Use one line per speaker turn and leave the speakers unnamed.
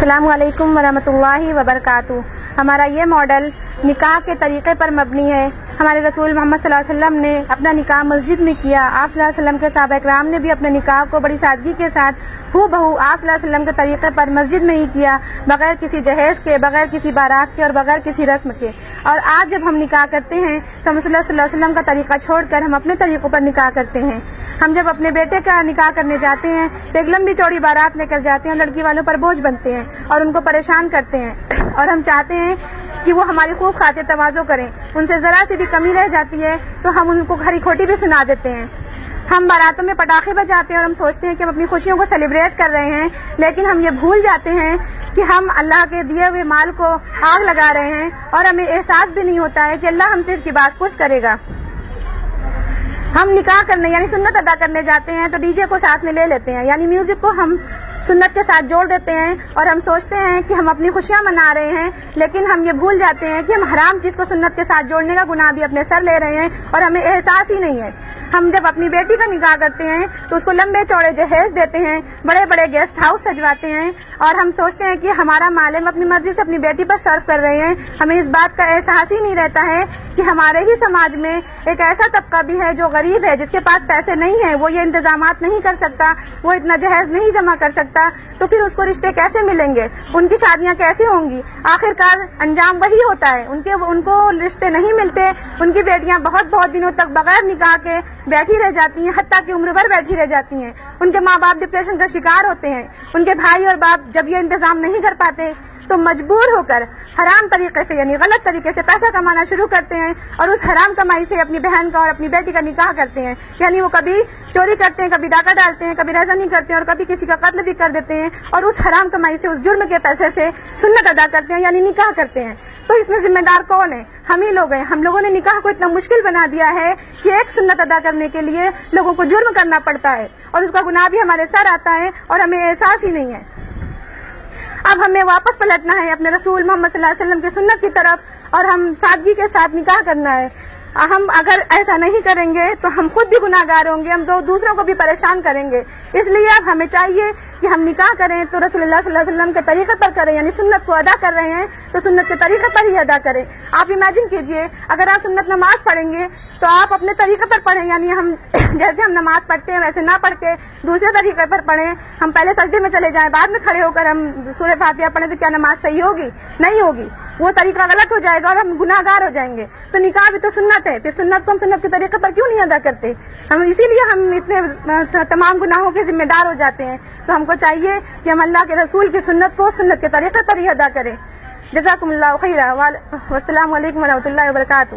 السلام علیکم ورحمۃ اللہ وبرکاتہ۔ ہمارا یہ ماڈل نکاح کے طریقے پر مبنی ہے۔ ہمارے رسول محمد صلی اللہ علیہ وسلم نے اپنا نکاح مسجد میں کیا۔ آپ صلی اللہ علیہ وسلم کے صحابہ کرام نے بھی اپنے نکاح کو بڑی سادگی کے ساتھ ہو بہو آپ صلی اللہ علیہ وسلم کے طریقے پر مسجد میں ہی کیا، بغیر کسی جہیز کے، بغیر کسی بارات کے اور بغیر کسی رسم کے۔ اور آج جب ہم نکاح کرتے ہیں تو ہم صلی اللہ علیہ وسلم کا طریقہ چھوڑ کر ہم اپنے طریقوں پر نکاح کرتے ہیں۔ ہم جب اپنے بیٹے کا نکاح کرنے جاتے ہیں تو ایک لمبی چوڑی بارات لے کر جاتے ہیں اور لڑکی والوں پر بوجھ بنتے ہیں اور ان کو پریشان کرتے ہیں، اور ہم چاہتے ہیں کہ وہ ہماری خوب خاطر تواضع کریں۔ ان سے ذرا سی بھی کمی رہ جاتی ہے تو ہم ان کو کھری کھوٹی بھی سنا دیتے ہیں۔ ہم باراتوں میں پٹاخے بجاتے ہیں اور ہم سوچتے ہیں کہ ہم اپنی خوشیوں کو سیلیبریٹ کر رہے ہیں، لیکن ہم یہ بھول جاتے ہیں کہ ہم اللہ کے دیے ہوئے مال کو آگ لگا رہے ہیں، اور ہمیں احساس بھی نہیں ہوتا ہے کہ اللہ ہم سے اس کی باز پرس کرے گا۔ ہم نکاح کرنے یعنی سنت ادا کرنے جاتے ہیں تو ڈی جے کو ساتھ میں لے لیتے ہیں، یعنی میوزک کو ہم سنت کے ساتھ جوڑ دیتے ہیں، اور ہم سوچتے ہیں کہ ہم اپنی خوشیاں منا رہے ہیں، لیکن ہم یہ بھول جاتے ہیں کہ ہم حرام چیز کو سنت کے ساتھ جوڑنے کا گناہ بھی اپنے سر لے رہے ہیں اور ہمیں احساس ہی نہیں ہے۔ ہم جب اپنی بیٹی کا نکاح کرتے ہیں تو اس کو لمبے چوڑے جہیز دیتے ہیں، بڑے بڑے گیسٹ ہاؤس سجواتے ہیں، اور ہم سوچتے ہیں کہ ہمارا مال ہم اپنی مرضی سے اپنی بیٹی پر صرف کر رہے ہیں۔ ہمیں اس بات کا احساس ہی نہیں رہتا ہے کہ ہمارے ہی سماج میں ایک ایسا طبقہ بھی ہے جو غریب ہے، جس کے پاس پیسے نہیں ہیں، وہ یہ انتظامات نہیں کر سکتا، وہ اتنا جہیز نہیں جمع کر سکتا، تو پھر اس کو رشتے کیسے ملیں گے، ان کی شادیاں کیسے ہوں گی؟ آخرکار انجام وہی ہوتا ہے، ان کو رشتے نہیں ملتے، ان کی بیٹیاں بہت دنوں تک بغیر نکاح کے بیٹھی رہ جاتی ہیں، حتیٰ کہ عمر بھر بیٹھی رہ جاتی ہیں۔ ان کے ماں باپ ڈپریشن کا شکار ہوتے ہیں۔ ان کے بھائی اور باپ جب یہ انتظام نہیں کر پاتے تو مجبور ہو کر حرام طریقے سے یعنی غلط طریقے سے پیسہ کمانا شروع کرتے ہیں، اور اس حرام کمائی سے اپنی بہن کا اور اپنی بیٹی کا نکاح کرتے ہیں۔ یعنی وہ کبھی چوری کرتے ہیں، کبھی ڈاکہ ڈالتے ہیں، کبھی رزانی کرتے ہیں، اور کبھی کسی کا قتل بھی کر دیتے ہیں، اور اس حرام کمائی سے اس جرم کے پیسے سے سنت ادا کرتے ہیں یعنی نکاح کرتے ہیں۔ تو اس میں ذمہ دار کون ہے؟ ہم ہی لوگ ہیں۔ ہم لوگوں نے نکاح کو اتنا مشکل بنا دیا ہے کہ ایک سنت ادا کرنے کے لیے لوگوں کو جرم کرنا پڑتا ہے، اور اس کا گناہ بھی ہمارے سر آتا ہے اور ہمیں احساس ہی نہیں ہے۔ اب ہمیں واپس پلٹنا ہے اپنے رسول محمد صلی اللہ علیہ وسلم کی سنت کی طرف، اور ہم سادگی کے ساتھ نکاح کرنا ہے۔ ہم اگر ایسا نہیں کریں گے تو ہم خود بھی گناہگار ہوں گے، ہم دوسروں کو بھی پریشان کریں گے۔ اس لیے اب ہمیں چاہیے کہ ہم نکاح کریں تو رسول اللہ صلی اللہ علیہ وسلم کے طریقے پر کریں، یعنی سنت کو ادا کر رہے ہیں تو سنت کے طریقے پر ہی ادا کریں۔ آپ امیجن کیجئے اگر آپ سنت نماز پڑھیں گے تو آپ اپنے طریقے پر پڑھیں، یعنی ہم جیسے ہم نماز پڑھتے ہیں ویسے نہ پڑھ کے دوسرے طریقے پر پڑھیں۔ ہم پہلے سجدے میں چلے جائیں، بعد میں کھڑے ہو کر ہم سورہ فاتحہ پڑھیں تو کیا نماز صحیح ہوگی؟ نہیں ہوگی، وہ طریقہ غلط ہو جائے گا اور ہم گناہگار ہو جائیں گے۔ تو نکاح بھی تو سنت ہے، پھر سنت کو ہم سنت کے طریقے پر کیوں نہیں ادا کرتے؟ اسی لیے ہم اتنے تمام گناہوں کے ذمہ دار ہو جاتے ہیں۔ تو ہم کو چاہیے کہ ہم اللہ کے رسول کی سنت کو سنت کے طریقے پر ہی ادا کریں۔ جزاکم اللہ خیرا، والسلام علیکم ورحمۃ اللہ وبرکاتہ۔